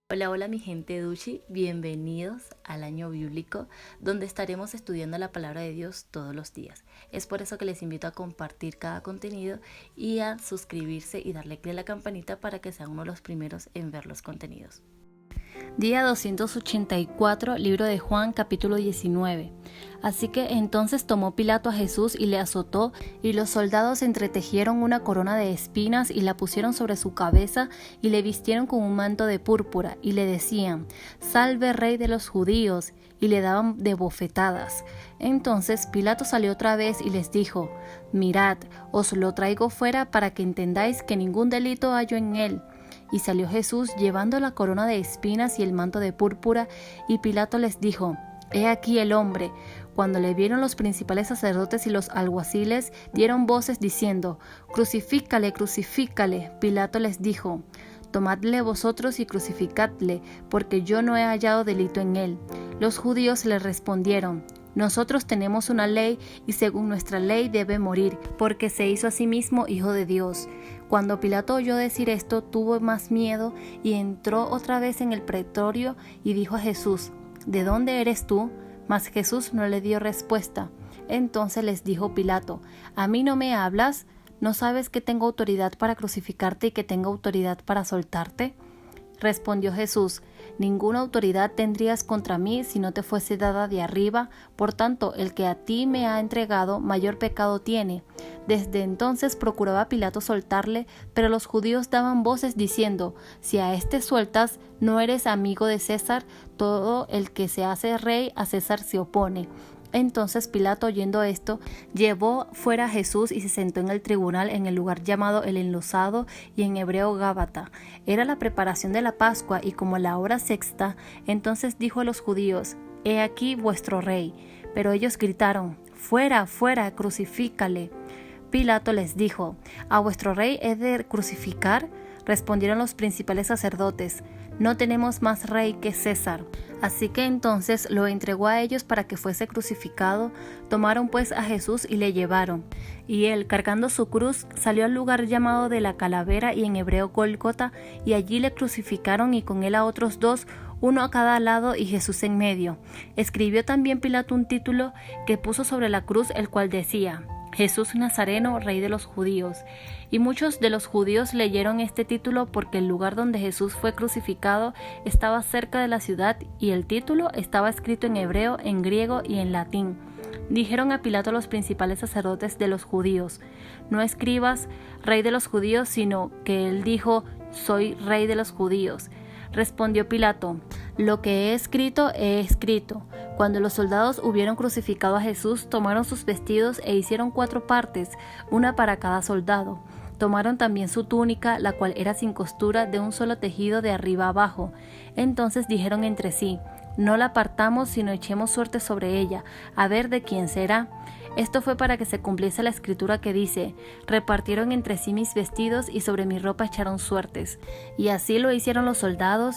Hola, hola mi gente Duchi, bienvenidos al año bíblico donde estaremos estudiando la palabra de Dios todos los días. Es por eso que les invito a compartir cada contenido y a suscribirse y darle clic a la campanita para que sean uno de los primeros en ver los contenidos. Día 284, libro de Juan, capítulo 19. Así que entonces tomó Pilato a Jesús y le azotó, y los soldados entretejieron una corona de espinas y la pusieron sobre su cabeza y le vistieron con un manto de púrpura y le decían: «Salve, Rey de los judíos», y le daban de bofetadas. Entonces Pilato salió otra vez y les dijo: «Mirad, os lo traigo fuera para que entendáis que ningún delito hallo en él». Y salió Jesús llevando la corona de espinas y el manto de púrpura, y Pilato les dijo: «He aquí el hombre». Cuando le vieron, los principales sacerdotes y los alguaciles dieron voces diciendo: «Crucifícale, crucifícale». Pilato les dijo: «Tomadle vosotros y crucificadle, porque yo no he hallado delito en él». Los judíos le respondieron: «Nosotros tenemos una ley, y según nuestra ley debe morir, porque se hizo a sí mismo hijo de Dios». Cuando Pilato oyó decir esto, tuvo más miedo y entró otra vez en el pretorio y dijo a Jesús: «¿De dónde eres tú?». Mas Jesús no le dio respuesta. Entonces les dijo Pilato: «¿A mí no me hablas? ¿No sabes que tengo autoridad para crucificarte y que tengo autoridad para soltarte?». Respondió Jesús: «Ninguna autoridad tendrías contra mí si no te fuese dada de arriba. Por tanto, el que a ti me ha entregado, mayor pecado tiene». Desde entonces procuraba Pilato soltarle, pero los judíos daban voces diciendo: «Si a este sueltas, no eres amigo de César. Todo el que se hace rey a César se opone». Entonces Pilato, oyendo esto, llevó fuera a Jesús y se sentó en el tribunal en el lugar llamado el Enlosado, y en hebreo Gábata. Era la preparación de la Pascua y como la hora sexta. Entonces dijo a los judíos: «He aquí vuestro rey». Pero ellos gritaron: «Fuera, fuera, crucifícale». Pilato les dijo: «¿A vuestro rey he de crucificar?». Respondieron los principales sacerdotes: «No tenemos más rey que César». Así que entonces lo entregó a ellos para que fuese crucificado. Tomaron pues a Jesús y le llevaron. Y él, cargando su cruz, salió al lugar llamado de la Calavera, y en hebreo Gólgota, y allí le crucificaron, y con él a otros dos, uno a cada lado y Jesús en medio. Escribió también Pilato un título que puso sobre la cruz, el cual decía: «Jesús Nazareno, Rey de los judíos». Y muchos de los judíos leyeron este título porque el lugar donde Jesús fue crucificado estaba cerca de la ciudad, y el título estaba escrito en hebreo, en griego y en latín. Dijeron a Pilato los principales sacerdotes de los judíos: «No escribas Rey de los judíos, sino que él dijo: Soy Rey de los judíos». Respondió Pilato: «Lo que he escrito, he escrito». Cuando los soldados hubieron crucificado a Jesús, tomaron sus vestidos e hicieron 4 partes, una para cada soldado. Tomaron también su túnica, la cual era sin costura, de un solo tejido de arriba abajo. Entonces dijeron entre sí: «No la partamos, sino echemos suerte sobre ella, a ver de quién será». Esto fue para que se cumpliese la escritura que dice: «Repartieron entre sí mis vestidos, y sobre mi ropa echaron suertes». Y así lo hicieron los soldados.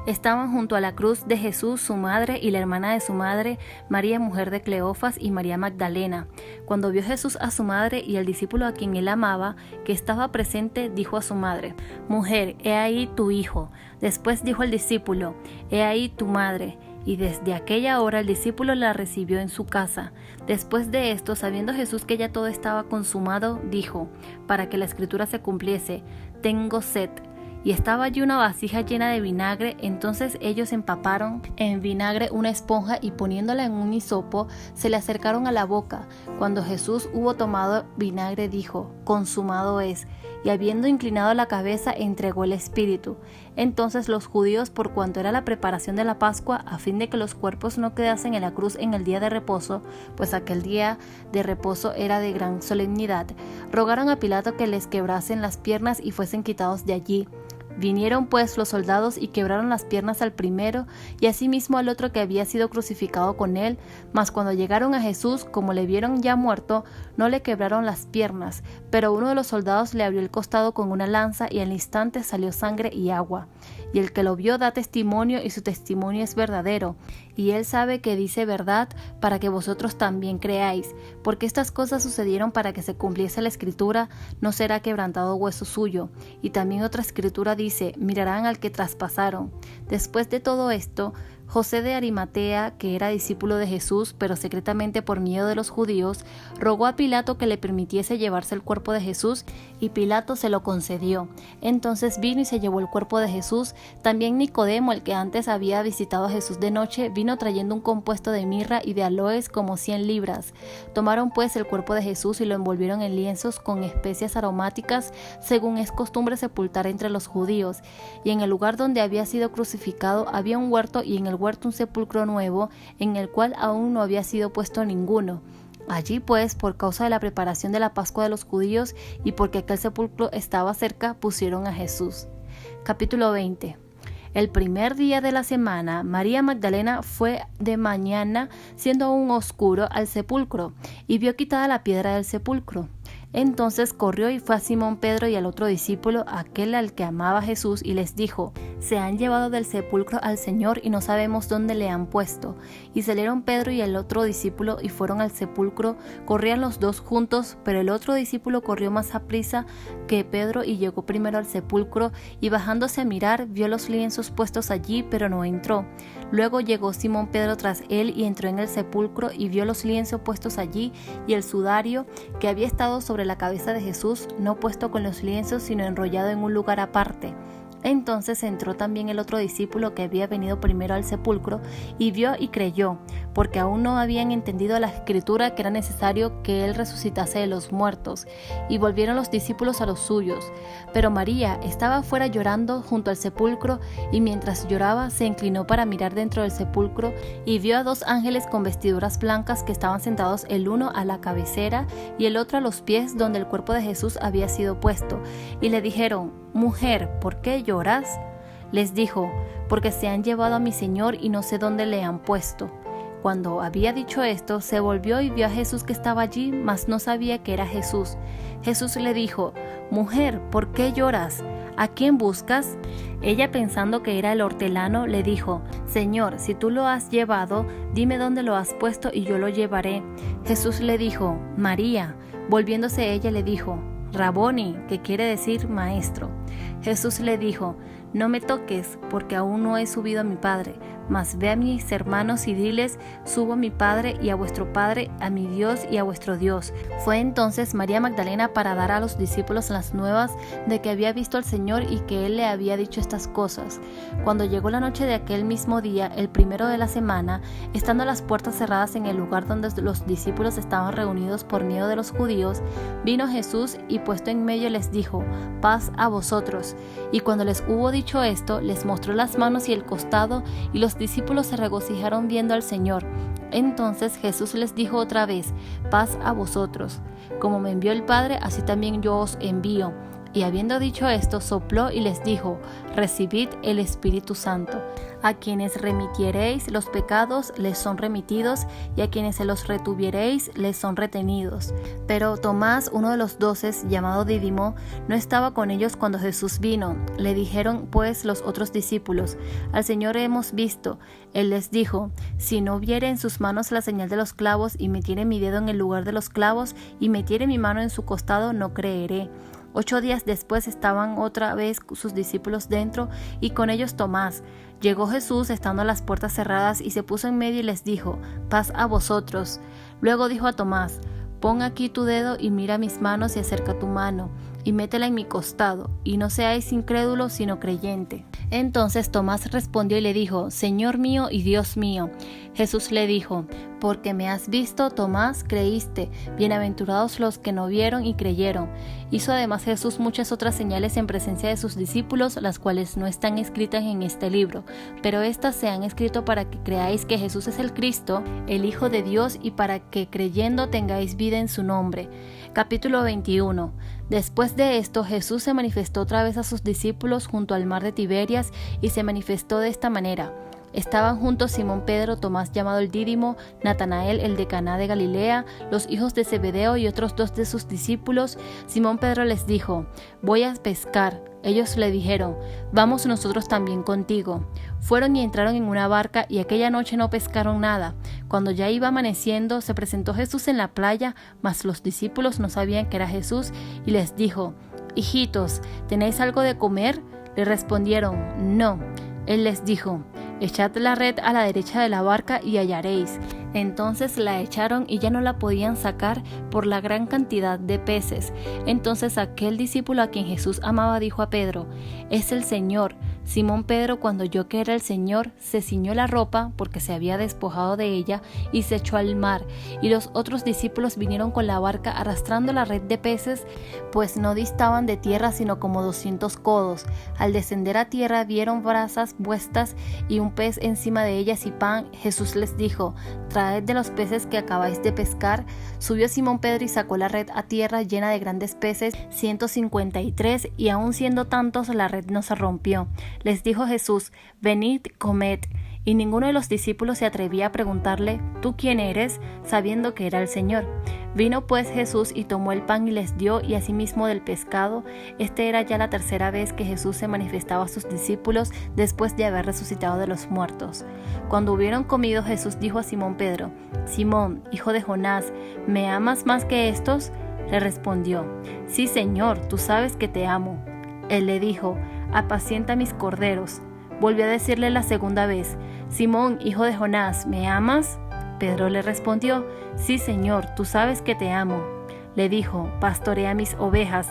Estaban junto a la cruz de Jesús su madre y la hermana de su madre, María, mujer de Cleofas, y María Magdalena. Cuando vio Jesús a su madre y al discípulo a quien él amaba, que estaba presente, dijo a su madre: «Mujer, he ahí tu hijo». Después dijo al discípulo: «He ahí tu madre». Y desde aquella hora el discípulo la recibió en su casa. Después de esto, sabiendo Jesús que ya todo estaba consumado, dijo, para que la escritura se cumpliese: «Tengo sed». Y estaba allí una vasija llena de vinagre. Entonces ellos empaparon en vinagre una esponja, y poniéndola en un hisopo, se le acercaron a la boca. Cuando Jesús hubo tomado vinagre, dijo: «Consumado es». Y habiendo inclinado la cabeza, entregó el espíritu. Entonces los judíos, por cuanto era la preparación de la Pascua, a fin de que los cuerpos no quedasen en la cruz en el día de reposo, pues aquel día de reposo era de gran solemnidad, rogaron a Pilato que les quebrasen las piernas y fuesen quitados de allí. Vinieron pues los soldados y quebraron las piernas al primero, y asimismo al otro que había sido crucificado con él. Mas cuando llegaron a Jesús, como le vieron ya muerto, no le quebraron las piernas. Pero uno de los soldados le abrió el costado con una lanza, y al instante salió sangre y agua. Y el que lo vio da testimonio, y su testimonio es verdadero. y él sabe que dice verdad para que vosotros también creáis, porque estas cosas sucedieron para que se cumpliese la escritura, no será quebrantado hueso suyo. Y también otra escritura dice, mirarán al que traspasaron. Después de todo esto, José de Arimatea, que era discípulo de Jesús, pero secretamente por miedo de los judíos, rogó a Pilato que le permitiese llevarse el cuerpo de Jesús, y Pilato se lo concedió. Entonces vino y se llevó el cuerpo de Jesús. También Nicodemo, el que antes había visitado a Jesús de noche, vino trayendo un compuesto de mirra y de aloes como 100 libras. Tomaron pues el cuerpo de Jesús y lo envolvieron en lienzos con especias aromáticas, según es costumbre sepultar entre los judíos. Y en el lugar donde había sido crucificado había un huerto, y en el huerto un sepulcro nuevo, en el cual aún no había sido puesto ninguno. Allí pues, por causa de la preparación de la Pascua de los judíos y porque aquel sepulcro estaba cerca, pusieron a Jesús. Capítulo 20. El primer día de la semana, María Magdalena fue de mañana, siendo aún oscuro, al sepulcro, y vio quitada la piedra del sepulcro. Entonces corrió y fue a Simón Pedro y al otro discípulo, aquel al que amaba Jesús, y les dijo, se han llevado del sepulcro al Señor y no sabemos dónde le han puesto. Y salieron Pedro y el otro discípulo y fueron al sepulcro. Corrían los dos juntos, pero el otro discípulo corrió más aprisa que Pedro y llegó primero al sepulcro, y bajándose a mirar, vio los lienzos puestos allí, pero no entró. Luego llegó Simón Pedro tras él y entró en el sepulcro y vio los lienzos puestos allí y el sudario que había estado sobre la cabeza de Jesús, no puesto con los lienzos, sino enrollado en un lugar aparte. Entonces entró también el otro discípulo que había venido primero al sepulcro y vio y creyó, porque aún no habían entendido la escritura que era necesario que él resucitase de los muertos. Y volvieron los discípulos a los suyos. Pero María estaba fuera llorando junto al sepulcro, y mientras lloraba se inclinó para mirar dentro del sepulcro y vio a dos ángeles con vestiduras blancas que estaban sentados, el uno a la cabecera y el otro a los pies donde el cuerpo de Jesús había sido puesto. Y le dijeron, mujer, ¿por qué lloras? Les dijo, porque se han llevado a mi Señor y no sé dónde le han puesto. Cuando había dicho esto, se volvió y vio a Jesús que estaba allí, mas no sabía que era Jesús. Jesús le dijo, mujer, ¿por qué lloras? ¿A quién buscas? Ella, pensando que era el hortelano, le dijo, Señor, si tú lo has llevado, dime dónde lo has puesto y yo lo llevaré. Jesús le dijo, María. Volviéndose ella le dijo, Raboni, que quiere decir maestro. Jesús le dijo, no me toques, porque aún no he subido a mi Padre, mas ve a mis hermanos y diles, subo a mi Padre y a vuestro Padre, a mi Dios y a vuestro Dios. Fue entonces María Magdalena para dar a los discípulos las nuevas de que había visto al Señor y que Él le había dicho estas cosas. Cuando llegó la noche de aquel mismo día, el primero de la semana, estando las puertas cerradas en el lugar donde los discípulos estaban reunidos por miedo de los judíos, vino Jesús y puesto en medio les dijo, paz a vosotros. Y cuando les hubo dicho esto, les mostró las manos y el costado, y los discípulos se regocijaron viendo al Señor. Entonces Jesús les dijo otra vez, paz a vosotros. Como me envió el Padre, así también yo os envío. Y habiendo dicho esto, sopló y les dijo, recibid el Espíritu Santo. A quienes remitiereis los pecados les son remitidos, y a quienes se los retuviereis les son retenidos. Pero Tomás, uno de los 12, llamado Dídimo, no estaba con ellos cuando Jesús vino. Le dijeron pues los otros discípulos, al Señor hemos visto. Él les dijo, si no viere en sus manos la señal de los clavos, y metiere mi dedo en el lugar de los clavos, y metiere mi mano en su costado, no creeré. 8 días después estaban otra vez sus discípulos dentro, y con ellos Tomás. Llegó Jesús estando las puertas cerradas y se puso en medio y les dijo, paz a vosotros. Luego dijo a Tomás, pon aquí tu dedo y mira mis manos y acerca tu mano y métela en mi costado, y no seáis incrédulos sino creyente. Entonces Tomás respondió y le dijo, Señor mío y Dios mío. Jesús le dijo, porque me has visto, Tomás, creíste. Bienaventurados los que no vieron y creyeron. Hizo además Jesús muchas otras señales en presencia de sus discípulos, las cuales no están escritas en este libro, pero estas se han escrito para que creáis que Jesús es el Cristo, el Hijo de Dios, y para que creyendo tengáis vida en su nombre. Capítulo 21. Después de esto, Jesús se manifestó otra vez a sus discípulos junto al mar de Tiberias, y se manifestó de esta manera. Estaban juntos Simón Pedro, Tomás llamado el Dídimo, Natanael el de Caná de Galilea, los hijos de Zebedeo y otros 2 de sus discípulos. Simón Pedro les dijo, voy a pescar. Ellos le dijeron, vamos nosotros también contigo. Fueron y entraron en una barca y aquella noche no pescaron nada. Cuando ya iba amaneciendo, se presentó Jesús en la playa, mas los discípulos no sabían que era Jesús, y les dijo: «Hijitos, ¿tenéis algo de comer?». Le respondieron: «No». Él les dijo: «Echad la red a la derecha de la barca y hallaréis». Entonces la echaron y ya no la podían sacar por la gran cantidad de peces. Entonces aquel discípulo a quien Jesús amaba dijo a Pedro: «Es el Señor». Simón Pedro, cuando oyó que era el Señor, se ciñó la ropa, porque se había despojado de ella, y se echó al mar. Y los otros discípulos vinieron con la barca arrastrando la red de peces, pues no distaban de tierra sino como 200 codos. Al descender a tierra vieron brasas puestas y un pez encima de ellas y pan. Jesús les dijo: «Traed de los peces que acabáis de pescar». Subió Simón Pedro y sacó la red a tierra llena de grandes peces, 153, y aun siendo tantos la red no se rompió. Les dijo Jesús: «Venid, comed». Y ninguno de los discípulos se atrevía a preguntarle: «¿Tú quién eres?», sabiendo que era el Señor. Vino pues Jesús y tomó el pan y les dio, y asimismo del pescado. Este era ya la tercera vez que Jesús se manifestaba a sus discípulos después de haber resucitado de los muertos. Cuando hubieron comido, Jesús dijo a Simón Pedro: «Simón, hijo de Jonás, ¿me amas más que estos?». Le respondió: «Sí, Señor, tú sabes que te amo». Él le dijo: «Apacienta mis corderos». Volvió a decirle la segunda vez: «Simón, hijo de Jonás, ¿me amas?». Pedro le respondió: «Sí, Señor, tú sabes que te amo». Le dijo: «Pastorea mis ovejas».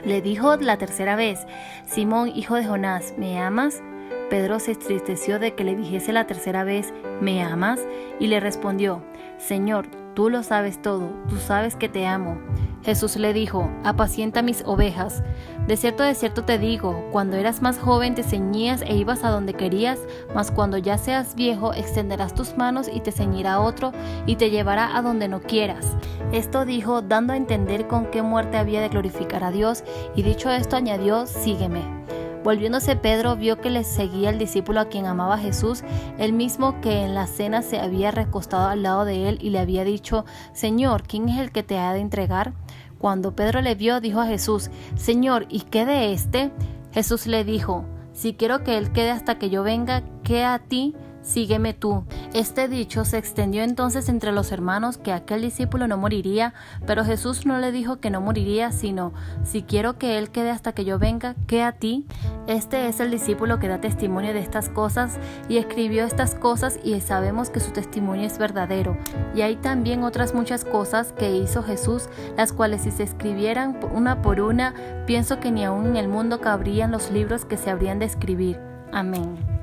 Le dijo la tercera vez: «Simón, hijo de Jonás, ¿me amas?». Pedro se entristeció de que le dijese la tercera vez: «¿Me amas?», y le respondió: «Señor, tú lo sabes todo, tú sabes que te amo». Jesús le dijo: «Apacienta mis ovejas. De cierto te digo, cuando eras más joven te ceñías e ibas a donde querías, mas cuando ya seas viejo extenderás tus manos y te ceñirá otro y te llevará a donde no quieras». Esto dijo, dando a entender con qué muerte había de glorificar a Dios, y dicho esto añadió: «Sígueme». Volviéndose Pedro, vio que le seguía el discípulo a quien amaba Jesús, el mismo que en la cena se había recostado al lado de él, y le había dicho: «Señor, ¿quién es el que te ha de entregar?». Cuando Pedro le vio, dijo a Jesús: «Señor, ¿y qué de éste?». Jesús le dijo: «Si quiero que él quede hasta que yo venga, ¿qué a ti? Sígueme tú». Este dicho se extendió entonces entre los hermanos que aquel discípulo no moriría, pero Jesús no le dijo que no moriría, sino: «Si quiero que él quede hasta que yo venga, ¿qué a ti?». Este es el discípulo que da testimonio de estas cosas y escribió estas cosas, y sabemos que su testimonio es verdadero. Y hay también otras muchas cosas que hizo Jesús, las cuales si se escribieran una por una, pienso que ni aun en el mundo cabrían los libros que se habrían de escribir. Amén.